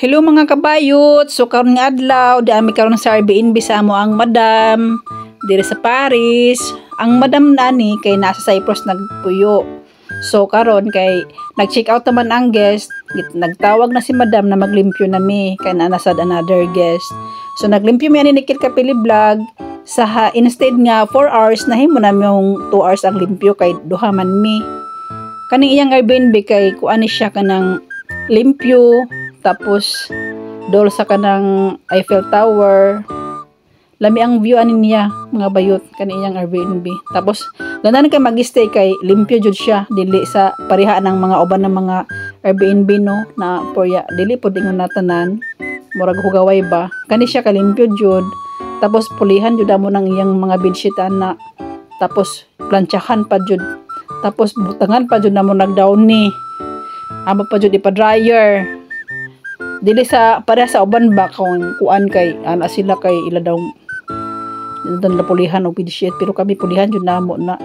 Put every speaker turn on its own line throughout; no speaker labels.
Hello mga kabayot, so karon nga adlaw, di ami karon sa Airbnb sa amo ang madam diri sa Paris. Ang madam nani kay nasa Cyprus nagpuyo. So karon kay nag-check out naman ang guest, nagtawag na si madam na maglimpyo nami kay nasad another guest. So naglimpyo mi ani ni Kil Kapili Vlog sa instead nga 4 hours nahimo na yung 2 hours ang limpyo kay duha man mi. Kaning iyang Airbnb kay kuani siya kanang limpyo tapos dol sa kanang Eiffel Tower. Lami ang view ani niya mga bayot kaniyang Airbnb. Tapos ganahan kay mag-stay kay limpyo jud siya dili sa pareha ng mga uban ng mga Airbnb no na porya dili pud ingon natanan murag hugaway ba. Kani siya kalimpyo jud. Tapos pulihan jud amo nang iyang mga bedsheet ana. Tapos plantsahan pa jud. Tapos butangan pa jud namo nagdaon ni. Amo pa jud ipa-dryer. Dili sa para sa uban ba kung kuan kay ana sila kay ila daw dan pulihan og bedsheet pero kami pulihan jud namo na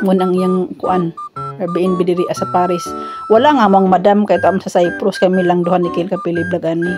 ngun ang iyang kuan Airbnb diri sa Paris. Wala nga among madam kay tam sa Cyprus kami lang duha ni Kil Kapili Vlog ani.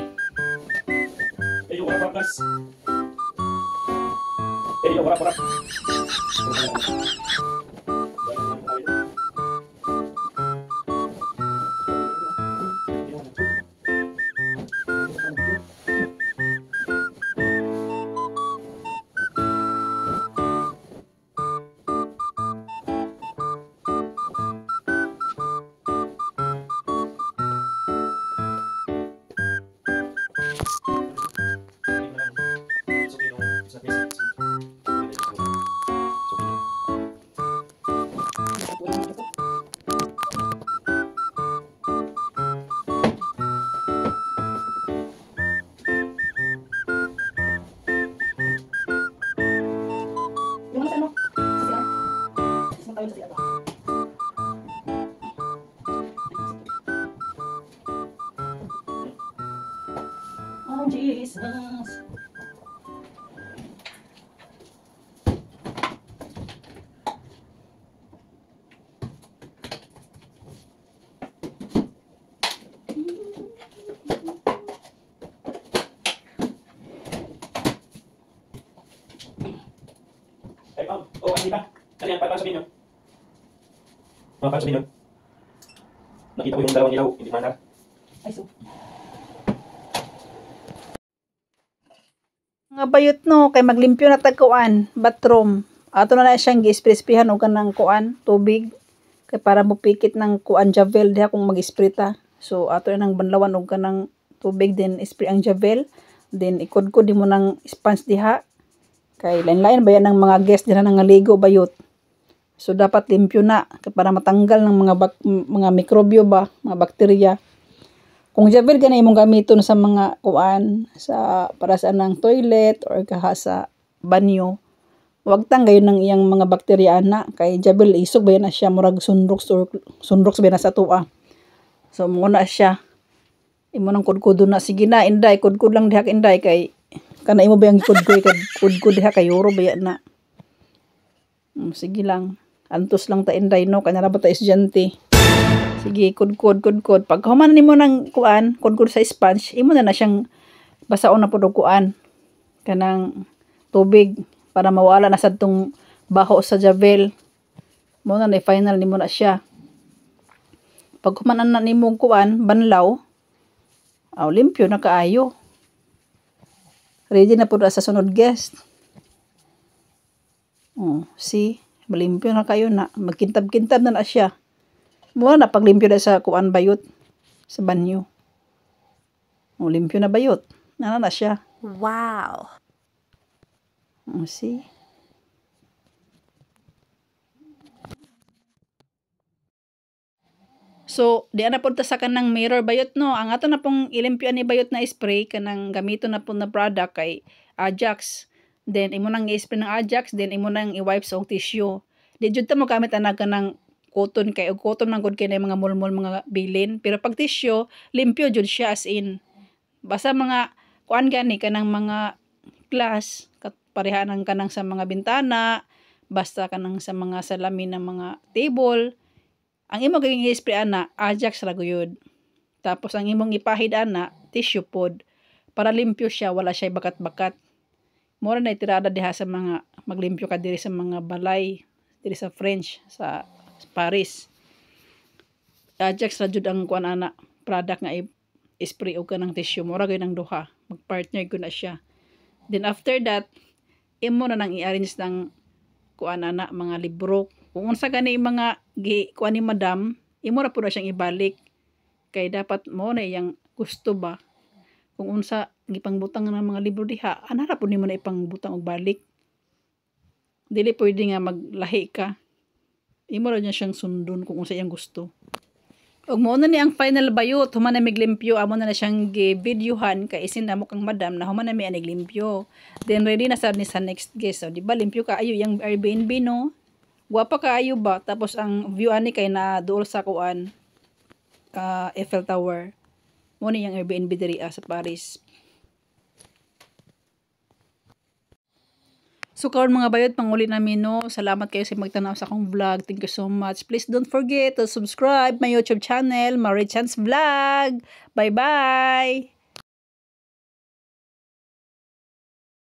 Oh Jesus.
Ay, ma'am. Oh, hindi ba? Ano yan? Paano sabihin nyo? Paano sabihin nyo? Nakita ko yung dalawang ilaw. Hindi man na.
Ay so. Nga bayot no kay maglimpyo na tagkuan bathroom. Ato na siyang gi-spray-sprayhan og kanang kuan tubig kay para mopikit ng kuan javel diha kung mag-spray ta. So ato na nang banlawan og kanang tubig din spray ang javel. Then ikod-kod mo ng sponge diha. Kay lain-lain ba yan ng mga guest diha nang ngaligo bayot. So dapat limpyo na para matanggal ng mga mikrobyo ba, mga bakterya. Kung javel gana imong gamiton sa mga kuan sa para sa nang toilet or kaha sa banyo, wag tanggayon ng iyang mga bakterya ana kay javel isog ba na siya murag sunrox ba na sa tuwa. So mo na siya. Imo nang kudkod na sige na inday kudkod lang diha inday kay kana imo ba yang kudkod diha kay euro ba na. Sige lang. Antos lang ta inday no kanya ra ba ta estudyante. Sige, kudkod. Pag human nimo ng kuan, kudkod sa sponge, imo na siyang basaon na pud og kuan. Kanang tubig para mawala na sad tong baho sa javel. Mo na final nimo na siya. Pag human na nimo kuan, banlaw, limpyo na kaayo. Ready na pud sa sunod guest. See, malimpyo na kayo na. Magkintab-kintab na siya. Mura na paglimpyo na sa kuan bayot sa banyo. Limpyo na bayot. Nana na siya.
Wow.
See? So, di na punta sa kanang mirror bayot no. Ang ato na pong ilimpyo ni bayot na spray kanang gamito na po na product kay Ajax. Then imo nang i-spray ng Ajax, then imo nang i-wipe sa tissue. Di jud ta mo gamit ana kanang cotton kay og cotton man gud kay mga mulmul mga bilin pero pag tissue limpyo jud siya as in basta mga kuan gani kanang mga glass pareha nang kanang sa mga bintana basta kanang sa mga salamin ng mga table, ang imo gayong i-spray ana Ajax ra guyod Tapos ang imong ipahid ana tissue pod para limpyo siya, wala siya bakat-bakat. Mura na itirada diha sa mga maglimpyo ka diri sa mga balay, diri sa French, sa Paris. Ajax ra jud ang kuan ana product nga spray og kanang tissue, mura gyud ang duha, magpartner ko na siya. Then after that, imo na nang i-arrange ng kuan ana mga libro. Kung unsa gani mga kuan ni madam, imo ra pud na siyang ibalik. Kay dapat mo na yang gusto ba. Kung unsa gipangbutang ng mga libro diha, anara pud nimo na ipangbutang og balik. Dili pwede nga maglahi ka. Imo ra niya siyang sundon kung unsa iyang gusto. Ug mo na ni ang final bayot, human na miglimpyo, amo na siyang gi-videohan kay isin na mo kang madam na human na mi aniglimpyo. Then ready na sad ni sa next guest. So, di ba limpyo ka ayo yang Airbnb no? Guwapa ka ayo ba? Tapos ang view ani kay na duol sa kuan Eiffel Tower. Mo ni yang Airbnb diri sa Paris. So karon mga bayot, panguli namin no. Salamat kayo sa magtanaw sa akong vlog. Thank you so much. Please don't forget to subscribe my YouTube channel, Marie Chance Vlog. Bye-bye!